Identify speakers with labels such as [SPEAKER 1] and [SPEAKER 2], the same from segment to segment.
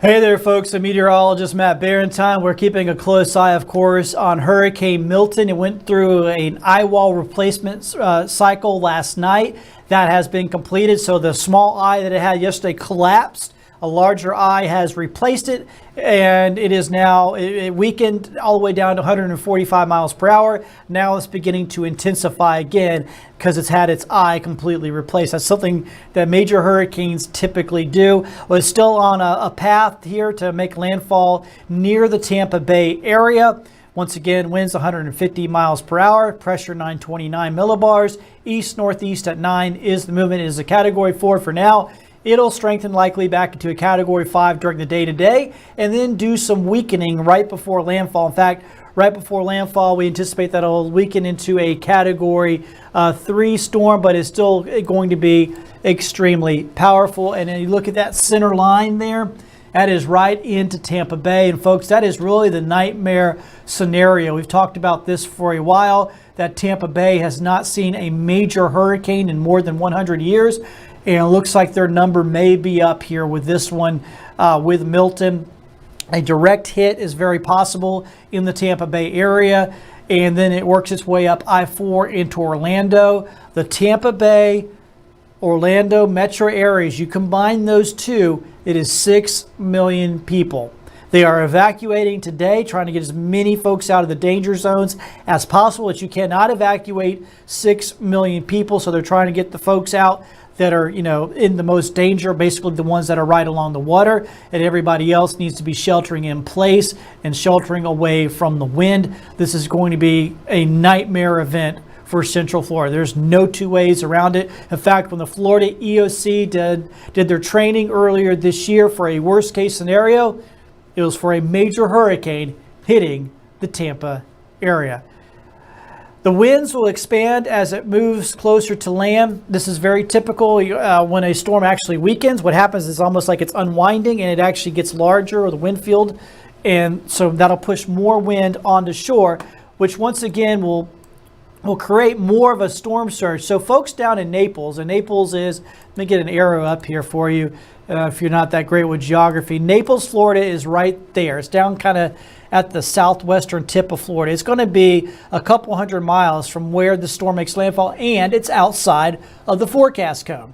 [SPEAKER 1] Hey there, folks. I'm meteorologist Matt Barentine. We're keeping a close eye, of course, on Hurricane Milton. It went through an eye wall replacement cycle last night. That has been completed. So the small eye that it had yesterday collapsed. A larger eye has replaced it, and it is now, it weakened all the way down to 145 miles per hour. Now it's beginning to intensify again because it's had its eye completely replaced. That's something that major hurricanes typically do. Well, it's still on a path here to make landfall near the Tampa Bay area. Once again, winds 150 miles per hour, pressure 929 millibars, east-northeast at 9 is the movement. It is a Category 4 for now. It'll strengthen likely back into a Category 5 during the day today and then do some weakening right before landfall. In fact, right before landfall, we anticipate that it'll weaken into a Category 3 storm, but it's still going to be extremely powerful. And then you look at that center line there, that is right into Tampa Bay. And folks, that is really the nightmare scenario. We've talked about this for a while, that Tampa Bay has not seen a major hurricane in more than 100 years. And it looks like their number may be up here with this one, with Milton. A direct hit is very possible in the Tampa Bay area, and then it works its way up I-4 into Orlando. The Tampa Bay, Orlando metro areas, you combine those two, it is 6 million people. They are evacuating today, trying to get as many folks out of the danger zones as possible, but you cannot evacuate 6 million people, so they're trying to get the folks out that are, in the most danger, basically the ones that are right along the water, and everybody else needs to be sheltering in place and sheltering away from the wind. This is going to be a nightmare event for Central Florida. There's no two ways around it. In fact, when the Florida EOC did their training earlier this year for a worst case scenario, it was for a major hurricane hitting the Tampa area. The winds will expand as it moves closer to land. This is very typical when a storm actually weakens. What happens is almost like it's unwinding and it actually gets larger, or the wind field. And so that'll push more wind onto shore, which once again will create more of a storm surge. So folks down in Naples, and Naples is, let me get an arrow up here for you if you're not that great with geography. Naples, Florida is right there. It's down kind of at the southwestern tip of Florida. It's going to be a couple hundred miles from where the storm makes landfall, and it's outside of the forecast cone.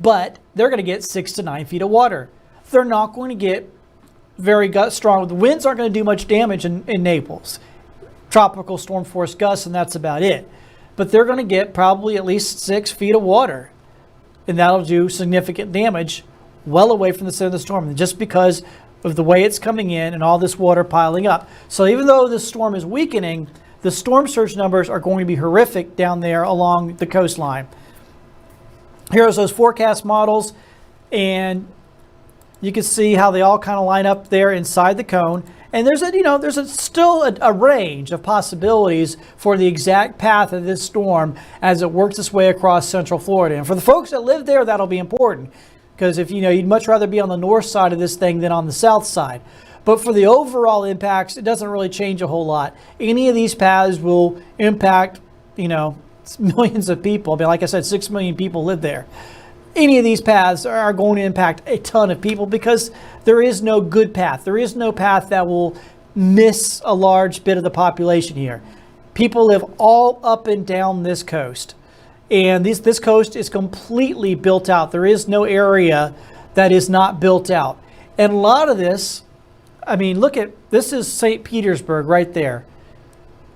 [SPEAKER 1] But they're going to get 6 to 9 feet of water. They're not going to get very strong. The winds aren't going to do much damage in Naples. Tropical storm force gusts, and that's about it. But they're going to get probably at least 6 feet of water, and that'll do significant damage well away from the center of the storm, just because of the way it's coming in and all this water piling up. So even though this storm is weakening, the storm surge numbers are going to be horrific down there along the coastline. Here's those forecast models, and you can see how they all kind of line up there inside the cone. And there's still a range of possibilities for the exact path of this storm as it works its way across Central Florida. And for the folks that live there, that'll be important, because if you'd much rather be on the north side of this thing than on the south side. But for the overall impacts, it doesn't really change a whole lot. Any of these paths will impact, millions of people. I mean, like I said, 6 million people live there. Any of these paths are going to impact a ton of people because there is no good path. There is no path that will miss a large bit of the population here. People live all up and down this coast. And this coast is completely built out. There is no area that is not built out. And a lot of this, this is St. Petersburg right there.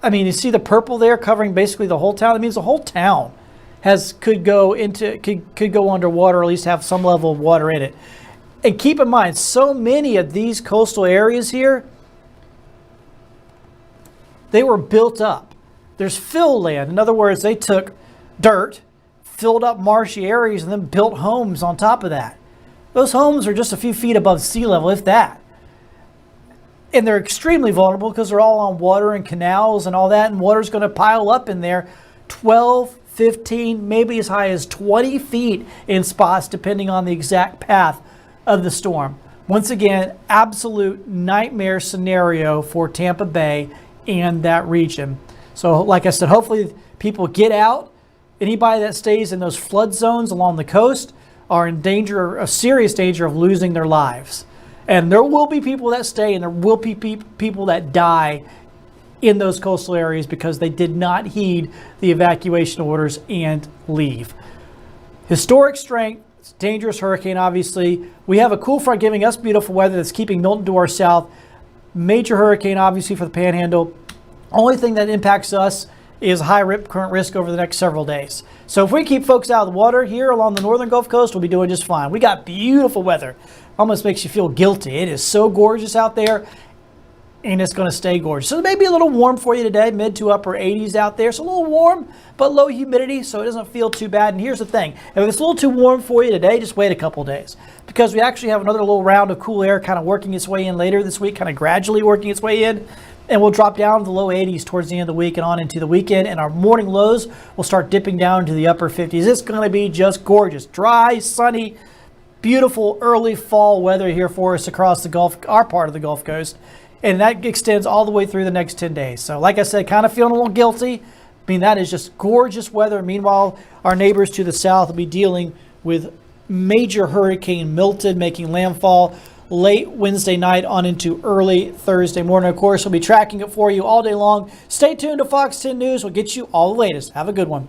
[SPEAKER 1] You see the purple there covering basically the whole town. It means the whole town could go underwater, or at least have some level of water in it. And keep in mind, so many of these coastal areas here, they were built up. There's fill land. In other words, they took dirt, filled up marshy areas, and then built homes on top of that. Those homes are just a few feet above sea level, if that. And they're extremely vulnerable because they're all on water and canals and all that, and water's going to pile up in there 12, 15, maybe as high as 20 feet in spots, depending on the exact path of the storm. Once again, absolute nightmare scenario for Tampa Bay and that region. So like I said, hopefully people get out. Anybody that stays in those flood zones along the coast are in danger, a serious danger of losing their lives. And there will be people that stay, and there will be people that die in those coastal areas because they did not heed the evacuation orders and leave. Historic strength, dangerous hurricane, obviously. We have a cool front giving us beautiful weather that's keeping Milton to our south. Major hurricane, obviously, for the Panhandle. Only thing that impacts us is high current risk over the next several days. So if we keep folks out of the water here along the northern Gulf Coast, we'll be doing just fine. We got beautiful weather. Almost makes you feel guilty. It is so gorgeous out there, and it's going to stay gorgeous. So it may be a little warm for you today, mid to upper 80s out there. It's a little warm, but low humidity, so it doesn't feel too bad. And here's the thing. If it's a little too warm for you today, just wait a couple days, because we actually have another little round of cool air kind of working its way in later this week, kind of gradually working its way in. And we'll drop down to the low 80s towards the end of the week and on into the weekend. And our morning lows will start dipping down to the upper 50s. It's going to be just gorgeous. Dry, sunny, beautiful early fall weather here for us across the Gulf, our part of the Gulf Coast. And that extends all the way through the next 10 days. So like I said, kind of feeling a little guilty. I mean, that is just gorgeous weather. Meanwhile, our neighbors to the south will be dealing with major Hurricane Milton making landfall late Wednesday night on into early Thursday morning. Of course, we'll be tracking it for you all day long. Stay tuned to Fox 10 News. We'll get you all the latest. Have a good one.